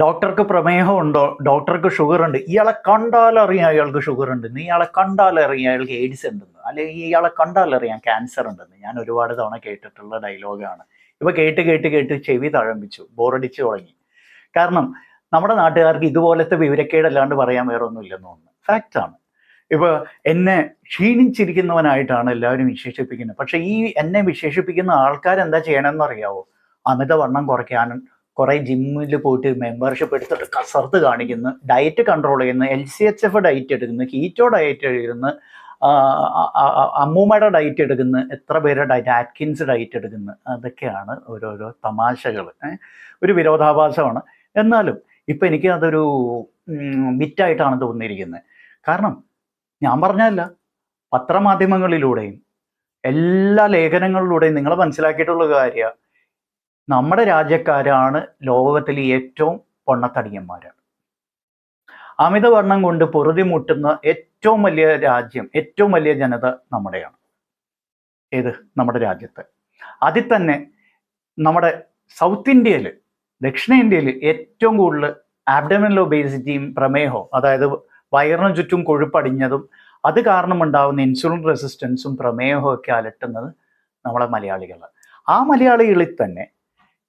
ഡോക്ടർക്ക് പ്രമേഹം ഉണ്ടോ, ഡോക്ടർക്ക് ഷുഗർ ഉണ്ട്, ഇയാളെ കണ്ടാലറിയാം അയാൾക്ക് ഷുഗർ ഉണ്ടെന്ന്, ഇയാളെ കണ്ടാലറിയാം അയാൾക്ക് എയ്ഡ്സ് ഉണ്ടെന്ന്, അല്ലെങ്കിൽ ഇയാളെ കണ്ടാലറിയാം ക്യാൻസർ ഉണ്ടെന്ന്. ഞാൻ ഒരുപാട് തവണ കേട്ടിട്ടുള്ള ഡയലോഗാണ്. ഇപ്പൊ കേട്ട് കേട്ട് കേട്ട് ചെവി തഴമ്പിച്ചു, ബോറടിച്ചു തുടങ്ങി. കാരണം നമ്മുടെ നാട്ടുകാർക്ക് ഇതുപോലത്തെ വിവരക്കേടല്ലാണ്ട് പറയാൻ വേറെ ഒന്നും ഇല്ലെന്ന് തോന്നുന്നു. ഫാക്റ്റാണ്. ഇപ്പൊ എന്നെ ക്ഷീണിച്ചിരിക്കുന്നവനായിട്ടാണ് എല്ലാവരും വിശേഷിപ്പിക്കുന്നത്. പക്ഷെ ഈ എന്നെ വിശേഷിപ്പിക്കുന്ന ആൾക്കാരെന്താ ചെയ്യണമെന്ന് അറിയാവോ? അമിതവണ്ണം കുറയ്ക്കാൻ കുറെ ജിമ്മിൽ പോയിട്ട് മെമ്പർഷിപ്പ് എടുത്തിട്ട് കസർത്ത് കാണിക്കുന്നു, ഡയറ്റ് കൺട്രോൾ ചെയ്യുന്നു, LCHF ഡയറ്റ് എടുക്കുന്നു, കീറ്റോ ഡയറ്റ് എടുക്കുന്നു, അമ്മൂമ്മയുടെ ഡയറ്റ് എടുക്കുന്നു, എത്ര പേരുടെ ഡയറ്റ്, ആറ്റ്കിൻസ് ഡയറ്റ് എടുക്കുന്നു. അതൊക്കെയാണ് ഓരോരോ തമാശകൾ. ഒരു വിരോധാഭാസമാണ്. എന്നാലും ഇപ്പൊ എനിക്ക് അതൊരു മിറ്റായിട്ടാണ് തോന്നിയിരിക്കുന്നത്. കാരണം ഞാൻ പറഞ്ഞതല്ല, പത്രമാധ്യമങ്ങളിലൂടെയും എല്ലാ ലേഖനങ്ങളിലൂടെയും നിങ്ങൾ മനസ്സിലാക്കിയിട്ടുള്ള കാര്യമാണ്, നമ്മുടെ രാജ്യക്കാരാണ് ലോകത്തിലെ ഏറ്റവും പൊണ്ണത്തടിയന്മാരാണ്. അമിതവണ്ണം കൊണ്ട് പൊറുതിമുട്ടുന്ന ഏറ്റവും വലിയ രാജ്യം, ഏറ്റവും വലിയ ജനത നമ്മുടെയാണ്. ഏത്? നമ്മുടെ രാജ്യത്ത്. അതിൽ തന്നെ നമ്മുടെ സൗത്ത് ഇന്ത്യയിൽ, ദക്ഷിണേന്ത്യയിൽ ഏറ്റവും കൂടുതൽ ആബ്ഡമിനൽ ഒബേസിറ്റിയും പ്രമേഹവും, അതായത് വയറിന് ചുറ്റും കൊഴുപ്പടിഞ്ഞതും അത് കാരണമുണ്ടാകുന്ന ഇൻസുലിൻ റെസിസ്റ്റൻസും പ്രമേഹവും ഒക്കെ അലട്ടുന്നത് നമ്മളെ മലയാളികളാണ്. ആ മലയാളികളിൽ തന്നെ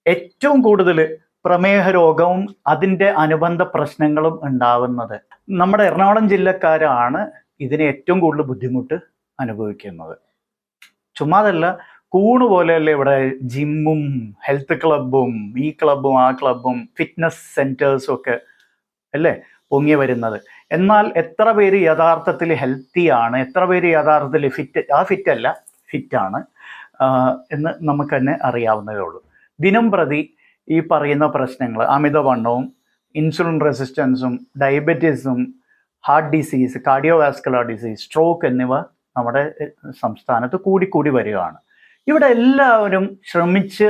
ഏറ്റവും കൂടുതൽ പ്രമേഹ രോഗവും അതിൻ്റെ അനുബന്ധ പ്രശ്നങ്ങളും ഉണ്ടാവുന്നത് നമ്മുടെ എറണാകുളം ജില്ലക്കാരാണ്. ഇതിന് ഏറ്റവും കൂടുതൽ ബുദ്ധിമുട്ട് അനുഭവിക്കുന്നത്. ചുമ്മാതല്ല, കൂണ് പോലെയല്ലേ ഇവിടെ ജിമ്മും ഹെൽത്ത് ക്ലബും ഈ ക്ലബും ആ ക്ലബും ഫിറ്റ്നസ് സെന്റേഴ്സും ഒക്കെ അല്ലേ പൊങ്ങി വരുന്നത്. എന്നാൽ എത്ര പേര് യഥാർത്ഥത്തിൽ ഹെൽത്തിയാണ്, എത്ര പേര് യഥാർത്ഥത്തിൽ ഫിറ്റല്ല ഫിറ്റാണ് എന്ന് നമുക്ക് തന്നെ അറിയാവുന്നതേ ഉള്ളൂ. ദിനം പ്രതി ഈ പറയുന്ന പ്രശ്നങ്ങൾ, അമിതവണ്ണവും ഇൻസുലിൻ റെസിസ്റ്റൻസും ഡയബറ്റീസും heart disease, cardiovascular disease, stroke എന്നിവ നമ്മുടെ സംസ്ഥാനത്ത് കൂടിക്കൂടി വരികയാണ്. ഇവിടെ എല്ലാവരും ശ്രമിച്ച്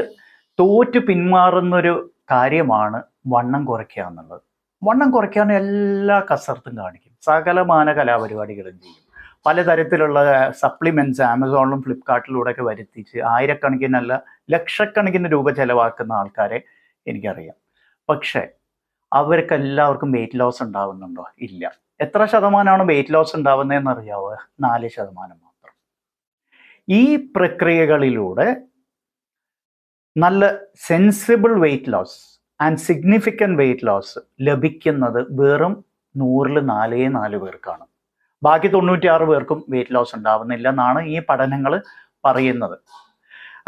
തോറ്റു പിന്മാറുന്നൊരു കാര്യമാണ് വണ്ണം കുറയ്ക്കുക എന്നുള്ളത്. വണ്ണം കുറയ്ക്കാൻ എല്ലാ കസർത്തും കാണിക്കും, സകലമാന കലാപരിപാടികളും ചെയ്യും, പലതരത്തിലുള്ള സപ്ലിമെൻറ്റ്സ് ആമസോണിലും ഫ്ലിപ്കാർട്ടിലൂടെയൊക്കെ വരുത്തിച്ച് ആയിരക്കണക്കിനല്ല ലക്ഷക്കണക്കിന് രൂപ ചെലവാക്കുന്ന ആൾക്കാരെ എനിക്കറിയാം. പക്ഷേ അവർക്കെല്ലാവർക്കും വെയിറ്റ് ലോസ് ഉണ്ടാവുന്നുണ്ടോ? ഇല്ല. എത്ര ശതമാനമാണ് വെയിറ്റ് ലോസ് ഉണ്ടാവുന്നതെന്ന് അറിയാവോ? 4% മാത്രം. ഈ പ്രക്രിയകളിലൂടെ നല്ല sensible weight loss and significant weight loss ലഭിക്കുന്നത് വെറും 100-ൽ 4 പേർക്കാണ്. ബാക്കി 96 പേർക്കും വെയിറ്റ് ലോസ് ഉണ്ടാവുന്നില്ല എന്നാണ് ഈ പഠനങ്ങൾ പറയുന്നത്.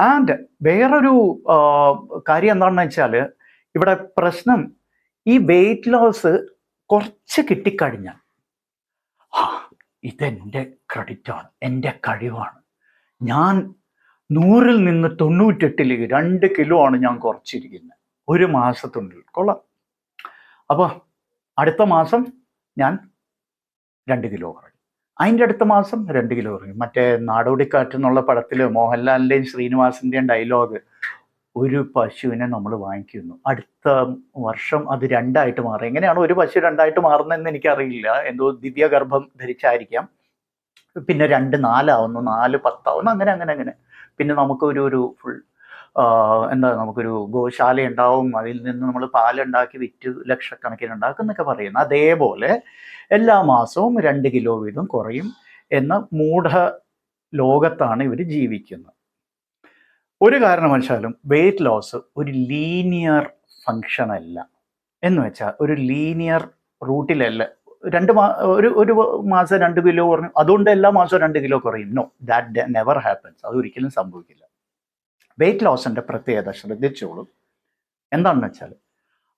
ആൻഡ് വേറൊരു കാര്യം എന്താണെന്ന് വെച്ചാൽ, ഇവിടെ പ്രശ്നം ഈ വെയിറ്റ് ലോസ് കുറച്ച് കിട്ടിക്കഴിഞ്ഞാൽ ഇതെൻ്റെ ക്രെഡിറ്റാണ്, എൻ്റെ കഴിവാണ്, ഞാൻ 100-ൽ നിന്ന് 98-ലേക്ക് 2 കിലോ ആണ് ഞാൻ കുറച്ചിരിക്കുന്നത് ഒരു മാസത്തിനുള്ളിൽ, കൊള്ളാം. അപ്പോൾ അടുത്ത മാസം ഞാൻ 2 കിലോ കുറയും, അതിൻ്റെ അടുത്ത മാസം 2 കിലോ കുറയും. മറ്റേ നാടോടിക്കാറ്റ് എന്നുള്ള പടത്തിൽ മോഹൻലാലിൻ്റെയും ശ്രീനിവാസിൻ്റെയും ഡയലോഗ്, ഒരു പശുവിനെ നമ്മൾ വാങ്ങിക്കുന്നു, അടുത്ത വർഷം അത് 2ആയിട്ട് മാറും. എങ്ങനെയാണ് ഒരു പശു 2ആയിട്ട് മാറുന്നതെന്ന് എനിക്കറിയില്ല, എന്തോ ദിവ്യഗർഭം ധരിച്ചായിരിക്കാം. പിന്നെ 2 4 ആവുന്നു, 4 10 ആവുന്നു, അങ്ങനെ അങ്ങനെ അങ്ങനെ. പിന്നെ നമുക്കൊരു ഫുൾ നമുക്കൊരു ഗോശാല ഉണ്ടാവും, അതിൽ നിന്ന് നമ്മൾ പാലുണ്ടാക്കി വിറ്റ് ലക്ഷക്കണക്കിന് ഉണ്ടാക്കും എന്നൊക്കെ പറയുന്നു. അതേപോലെ എല്ലാ മാസവും 2 കിലോ വീതം കുറയും എന്ന മൂഢ ലോകത്താണ് ഇവർ ജീവിക്കുന്നത്. ഒരു കാരണവശാലും വെയിറ്റ് ലോസ് ഒരു ലീനിയർ ഫങ്ഷൻ അല്ല. എന്ന് വെച്ചാൽ ഒരു ലീനിയർ റൂട്ടിലല്ല. ഒരു മാസം 2 കിലോ കുറഞ്ഞു അതുകൊണ്ട് എല്ലാ മാസവും 2 കിലോ കുറയും. No, that never happens. അതൊരിക്കലും സംഭവിക്കില്ല. വെയിറ്റ് ലോസിൻ്റെ പ്രത്യേകത ശ്രദ്ധിച്ചോളൂ. എന്താണെന്ന് വെച്ചാൽ,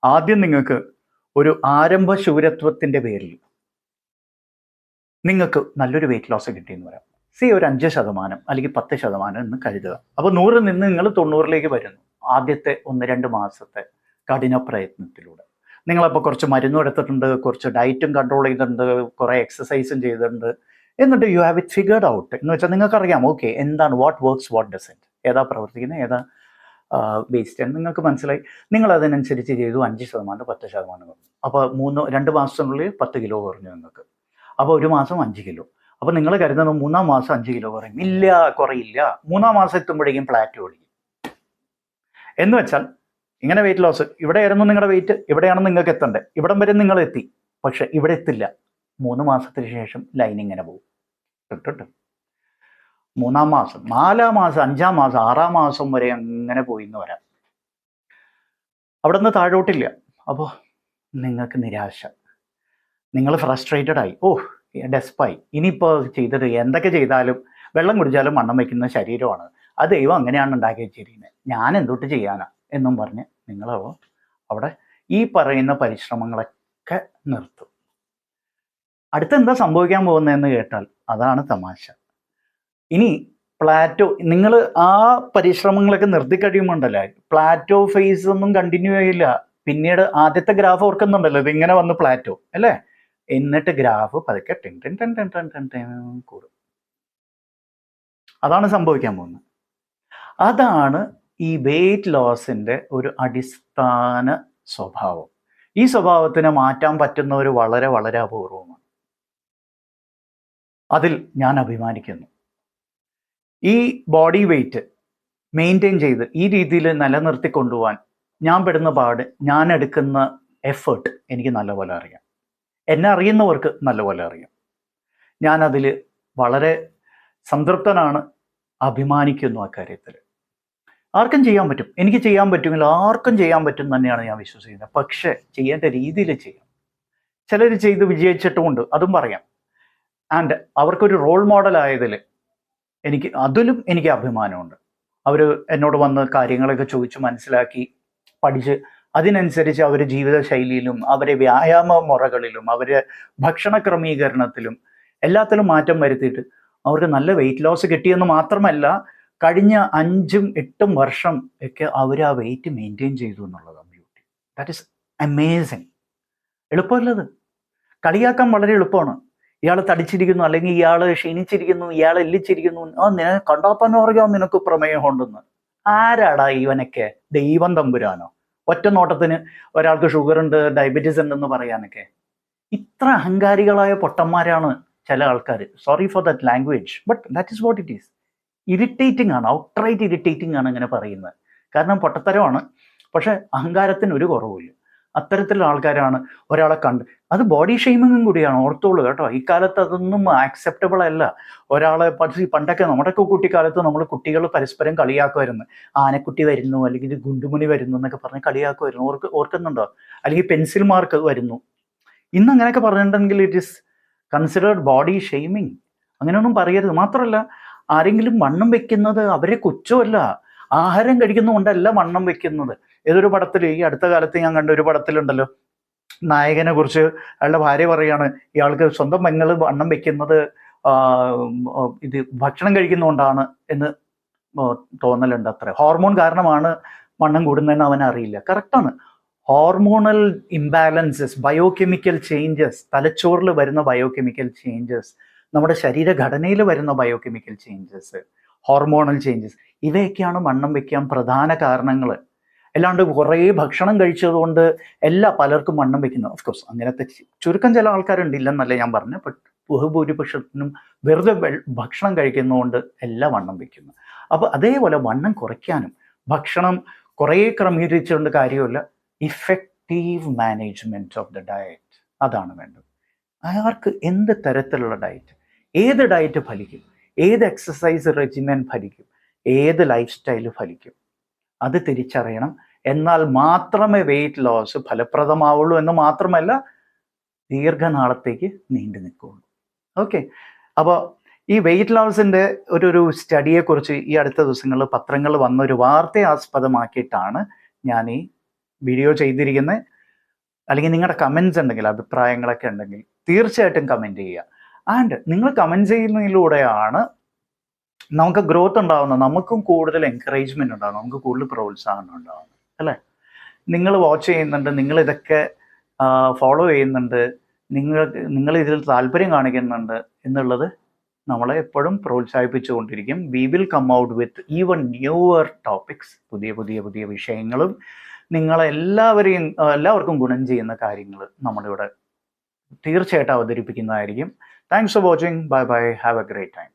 ആദ്യം നിങ്ങൾക്ക് ഒരു ആരംഭ ശൂരത്വത്തിൻ്റെ പേരിൽ നിങ്ങൾക്ക് നല്ലൊരു വെയിറ്റ് ലോസ് കിട്ടിയെന്ന് പറയാം. ഒരു 5% അല്ലെങ്കിൽ 10% എന്ന് കരുതുക. അപ്പോൾ 100-ൽ നിന്ന് നിങ്ങൾ 90-ലേക്ക് വരുന്നു ആദ്യത്തെ 1-2 മാസത്തെ കഠിന പ്രയത്നത്തിലൂടെ. നിങ്ങളപ്പോൾ കുറച്ച് മരുന്നും എടുത്തിട്ടുണ്ട്, കുറച്ച് ഡയറ്റും കൺട്രോൾ ചെയ്തിട്ടുണ്ട്, കുറേ എക്സസൈസും ചെയ്തിട്ടുണ്ട്. എന്നിട്ട് you have it figured out. എന്ന് വെച്ചാൽ നിങ്ങൾക്കറിയാം, ഓക്കെ, എന്താണ് വാട്ട് വർക്ക്സ്, വാട്ട് ഡസൻറ്റ്, ഏതാ പ്രവർത്തിക്കുന്നത്, ഏതാ വേസ്റ്റ് എന്ന് നിങ്ങൾക്ക് മനസ്സിലായി. നിങ്ങൾ അതിനനുസരിച്ച് ചെയ്തു. 5% 10% കുറഞ്ഞു. അപ്പോൾ 2 മാസത്തിനുള്ളിൽ 10 കിലോ കുറഞ്ഞു നിങ്ങൾക്ക്. അപ്പോൾ ഒരു മാസം 5 കിലോ. അപ്പോൾ നിങ്ങൾ കരുതുന്നത് 3-ാം മാസം 5 കിലോ കുറയും. ഇല്ല, കുറയില്ല. 3-ാം മാസം എത്തുമ്പോഴേക്കും പ്ലാറ്റോ ഓടിക്കും. എന്ന് വെച്ചാൽ ഇങ്ങനെ വെയിറ്റ് ലോസ്, ഇവിടെയായിരുന്നു നിങ്ങളുടെ വെയിറ്റ്, ഇവിടെയാണ് നിങ്ങൾക്ക് എത്തേണ്ടത്, ഇവിടം വരെ നിങ്ങൾ എത്തി, പക്ഷെ ഇവിടെ എത്തില്ല. 3 മാസത്തിന് ശേഷം ലൈൻ ഇങ്ങനെ പോകും. ഇട്ടിട്ട് 3-ാം മാസം, 4-ാം മാസം, 5-ാം മാസം, 6-ാം മാസം വരെ അങ്ങനെ പോയി എന്ന് വരാം. അവിടെ നിന്ന് താഴോട്ടില്ല. അപ്പോൾ നിങ്ങൾക്ക് നിരാശ, നിങ്ങൾ ഫ്രസ്ട്രേറ്റഡ് ആയി, ഡെസ്പായി. ഇനിയിപ്പോൾ ചെയ്തിട്ട് എന്തൊക്കെ ചെയ്താലും വെള്ളം കുടിച്ചാലും വണ്ണം വയ്ക്കുന്ന ശരീരമാണ്, അത് ദൈവം അങ്ങനെയാണ് ഉണ്ടാക്കി വെച്ചിരിക്കുന്നത്, ഞാൻ എന്തൊട്ട് ചെയ്യാനാ എന്നും പറഞ്ഞ് നിങ്ങൾ അവിടെ ഈ പറയുന്ന പരിശ്രമങ്ങളൊക്കെ നിർത്തും. അടുത്തെന്താ സംഭവിക്കാൻ പോകുന്നതെന്ന് കേട്ടാൽ അതാണ് തമാശ. ഇനി പ്ലാറ്റോ, നിങ്ങൾ ആ പരിശ്രമങ്ങളൊക്കെ നിർത്തി കഴിയുമ്പോണ്ടല്ലേ പ്ലാറ്റോ ഫേസ് ഒന്നും കണ്ടിന്യൂ ചെയ്യില്ല. പിന്നീട് ആദ്യത്തെ ഗ്രാഫ് ഓർക്കുന്നുണ്ടല്ലോ, ഇതിങ്ങനെ വന്ന് പ്ലാറ്റോ അല്ലേ, എന്നിട്ട് ഗ്രാഫ് പതുക്കെ കൂടും. അതാണ് സംഭവിക്കാൻ പോകുന്നത്. അതാണ് ഈ വെയിറ്റ് ലോസിന്റെ ഒരു അടിസ്ഥാന സ്വഭാവം. ഈ സ്വഭാവത്തിനെ മാറ്റാൻ പറ്റുന്നവർ വളരെ വളരെ അപൂർവമാണ്. അതിൽ ഞാൻ അഭിമാനിക്കുന്നു. ഈ ബോഡി വെയിറ്റ് മെയിൻറ്റെയിൻ ചെയ്ത് ഈ രീതിയിൽ നിലനിർത്തി കൊണ്ടുപോകാൻ ഞാൻ പെടുന്ന പാട്, ഞാൻ എടുക്കുന്ന എഫേർട്ട് എനിക്ക് നല്ലപോലെ അറിയാം. എന്നെ അറിയുന്നവർക്ക് നല്ലപോലെ അറിയാം. ഞാനതിൽ വളരെ സംതൃപ്തനാണ്, അഭിമാനിക്കുന്നു അക്കാര്യത്തിൽ. ആർക്കും ചെയ്യാൻ പറ്റും, എനിക്ക് ചെയ്യാൻ പറ്റുമെങ്കിൽ ആർക്കും ചെയ്യാൻ പറ്റും തന്നെയാണ് ഞാൻ വിശ്വസിക്കുന്നത്. പക്ഷേ ചെയ്യേണ്ട രീതിയിൽ ചെയ്യാം. ചിലർ ചെയ്ത് വിജയിച്ചിട്ടുമുണ്ട്, അതും പറയാം. ആൻഡ് അവർക്കൊരു റോൾ മോഡൽ ആയതിൽ അതിലും എനിക്ക് അഭിമാനമുണ്ട്. അവർ എന്നോട് വന്ന് കാര്യങ്ങളൊക്കെ ചോദിച്ച് മനസ്സിലാക്കി പഠിച്ച് അതിനനുസരിച്ച് അവരുടെ ജീവിതശൈലിയിലും അവരെ വ്യായാമ മുറകളിലും അവരെ ഭക്ഷണ ക്രമീകരണത്തിലും എല്ലാത്തിലും മാറ്റം വരുത്തിയിട്ട് അവർക്ക് നല്ല വെയിറ്റ് ലോസ് കിട്ടിയെന്ന് മാത്രമല്ല, കഴിഞ്ഞ 5-8 വർഷം ഒക്കെ അവർ ആ വെയിറ്റ് മെയിൻറ്റെയിൻ ചെയ്തു എന്നുള്ളതാണ് ബ്യൂട്ടി. That is amazing. എളുപ്പമല്ലത്. കളിയാക്കാൻ വളരെ എളുപ്പമാണ്. ഇയാൾ തടിച്ചിരിക്കുന്നു, അല്ലെങ്കിൽ ഇയാൾ ക്ഷീണിച്ചിരിക്കുന്നു, ഇയാൾ എല്ലിച്ചിരിക്കുന്നു, നിനക്ക് കണ്ടാൽ തന്നെ അറിയാം നിനക്ക് പ്രമേയം ഉണ്ടെന്ന്. ആരാടാ ഇവനൊക്കെ? ദൈവം തമ്പുരാനോ? ഒറ്റ നോട്ടത്തിന് ഒരാൾക്ക് ഷുഗർ ഉണ്ട്, ഡയബറ്റീസ് ഉണ്ടെന്ന് പറയാനൊക്കെ. ഇത്ര അഹങ്കാരികളായ പൊട്ടന്മാരാണ് ചില ആൾക്കാർ. Sorry for that language, but that is what it is. Irritating ആണ്, ഔട്ട്റൈറ്റ് ഇറിറ്റേറ്റിംഗ് ആണ് ഇങ്ങനെ പറയുന്നത്. കാരണം പൊട്ടത്തരമാണ്, പക്ഷെ അഹങ്കാരത്തിന് ഒരു കുറവുമില്ല. അത്തരത്തിലുള്ള ആൾക്കാരാണ് ഒരാളെ കണ്ട്, അത് ബോഡി ഷെയ്മിങ്ങും കൂടിയാണ്, ഓർത്തോളൂ കേട്ടോ. ഇക്കാലത്ത് അതൊന്നും ആക്സെപ്റ്റബിൾ അല്ല. ഒരാളെ പണ്ടൊക്കെ നമ്മുടെയൊക്കെ കുട്ടിക്കാലത്ത് നമ്മൾ കുട്ടികൾ പരസ്പരം കളിയാക്കുമായിരുന്നു. ആനക്കുട്ടി വരുന്നു, അല്ലെങ്കിൽ ഗുണ്ടുമണി വരുന്നു എന്നൊക്കെ പറഞ്ഞ് കളിയാക്കുമായിരുന്നു. ഓർക്കുന്നുണ്ടോ? അല്ലെങ്കിൽ പെൻസിൽ മാർക്ക് വരുന്നു. ഇന്ന് അങ്ങനെയൊക്കെ പറഞ്ഞിട്ടുണ്ടെങ്കിൽ it is considered body shaming. അങ്ങനെയൊന്നും പറയരുത്. മാത്രമല്ല, ആരെങ്കിലും വണ്ണം വെക്കുന്നത് അവരെ കുറ്റമല്ല, ആഹാരം കഴിക്കുന്നതുകൊണ്ടല്ല വണ്ണം വെക്കുന്നത്. ഏതൊരു പടത്തിൽ, ഈ അടുത്ത കാലത്ത് ഞാൻ കണ്ട ഒരു പടത്തിലുണ്ടല്ലോ, നായകനെ കുറിച്ച് അയാളുടെ ഭാര്യ പറയാണ്, ഇയാൾക്ക് സ്വന്തം പെങ്ങൾ വണ്ണം വെക്കുന്നത് ഇത് ഭക്ഷണം കഴിക്കുന്നതുകൊണ്ടാണ് എന്ന് തോന്നലുണ്ട്. അത്ര ഹോർമോൺ കാരണമാണ് വണ്ണം കൂടുന്നതെന്ന് അവൻ അറിയില്ല. കറക്റ്റാണ്. ഹോർമോണൽ ഇംബാലൻസസ്, ബയോകെമിക്കൽ ചേഞ്ചസ്, തലച്ചോറിൽ വരുന്ന ബയോകെമിക്കൽ ചേഞ്ചസ്, നമ്മുടെ ശരീരഘടനയിൽ വരുന്ന ബയോകെമിക്കൽ ചേഞ്ചസ്, ഹോർമോണൽ ചേഞ്ചസ്, ഇവയൊക്കെയാണ് വണ്ണം വയ്ക്കാൻ പ്രധാന കാരണങ്ങൾ. അല്ലാണ്ട് കുറേ ഭക്ഷണം കഴിച്ചതുകൊണ്ട് പലർക്കും വണ്ണം വെക്കുന്നത്. ഓഫ് കോഴ്സ് അങ്ങനത്തെ ചുരുക്കം ചില ആൾക്കാരുണ്ട്, ഇല്ലെന്നല്ല ഞാൻ പറഞ്ഞു. ബട്ട് ബഹുഭൂരിപക്ഷത്തിനും വെറുതെ ഭക്ഷണം കഴിക്കുന്നതുകൊണ്ട് എല്ലാം വണ്ണം വെക്കുന്നു. അപ്പോൾ അതേപോലെ വണ്ണം കുറയ്ക്കാനും ഭക്ഷണം കുറേ ക്രമീകരിച്ചുകൊണ്ട് കാര്യമില്ല. Effective management of the diet, അതാണ് വേണ്ടത്. ആർക്ക് എന്ത് തരത്തിലുള്ള ഡയറ്റ്, ഏത് ഡയറ്റ് ഫലിക്കും, ഏത് എക്സസൈസ് റെജിമെൻ ഫലിക്കും, ഏത് ലൈഫ് സ്റ്റൈൽ ഫലിക്കും, അത് തിരിച്ചറിയണം. എന്നാൽ മാത്രമേ വെയിറ്റ് ലോസ് ഫലപ്രദമാവുള്ളൂ എന്ന് മാത്രമല്ല, ദീർഘനാളത്തേക്ക് നീണ്ടു നിൽക്കുകയുള്ളൂ. ഓക്കെ. അപ്പോൾ ഈ വെയിറ്റ് ലോസിൻ്റെ ഒരു സ്റ്റഡിയെക്കുറിച്ച് ഈ അടുത്ത ദിവസങ്ങളിൽ പത്രങ്ങളിൽ വന്ന ഒരു വാർത്തയെ ആസ്പദമാക്കിയിട്ടാണ് ഞാൻ ഈ വീഡിയോ ചെയ്തിരിക്കുന്നത്. അല്ലെങ്കിൽ നിങ്ങളുടെ കമൻസ് ഉണ്ടെങ്കിൽ, അഭിപ്രായങ്ങളൊക്കെ ഉണ്ടെങ്കിൽ തീർച്ചയായിട്ടും കമൻറ്റ് ചെയ്യുക. ആൻഡ് നിങ്ങൾ കമൻറ്റ് ചെയ്യുന്നതിലൂടെയാണ് നമുക്ക് ഗ്രോത്ത് ഉണ്ടാവുന്നത്, നമുക്കും കൂടുതൽ എൻകറേജ്മെൻറ്റ് ഉണ്ടാകും, നമുക്ക് കൂടുതൽ പ്രോത്സാഹനം ഉണ്ടാകുന്നത്, അല്ലേ? നിങ്ങൾ വാച്ച് ചെയ്യുന്നുണ്ട്, നിങ്ങളിതൊക്കെ ഫോളോ ചെയ്യുന്നുണ്ട്, നിങ്ങൾ ഇതിൽ താല്പര്യം കാണിക്കുന്നുണ്ട് എന്നുള്ളത് നമ്മളെ എപ്പോഴും പ്രോത്സാഹിപ്പിച്ചുകൊണ്ടിരിക്കും. We will come out with even newer topics, പുതിയ വിഷയങ്ങളും എല്ലാവർക്കും ഗുണം ചെയ്യുന്ന കാര്യങ്ങൾ നമ്മളിവിടെ തീർച്ചയായിട്ടും അവതരിപ്പിക്കുന്നതായിരിക്കും. Thanks for watching. Bye bye. Have a great time.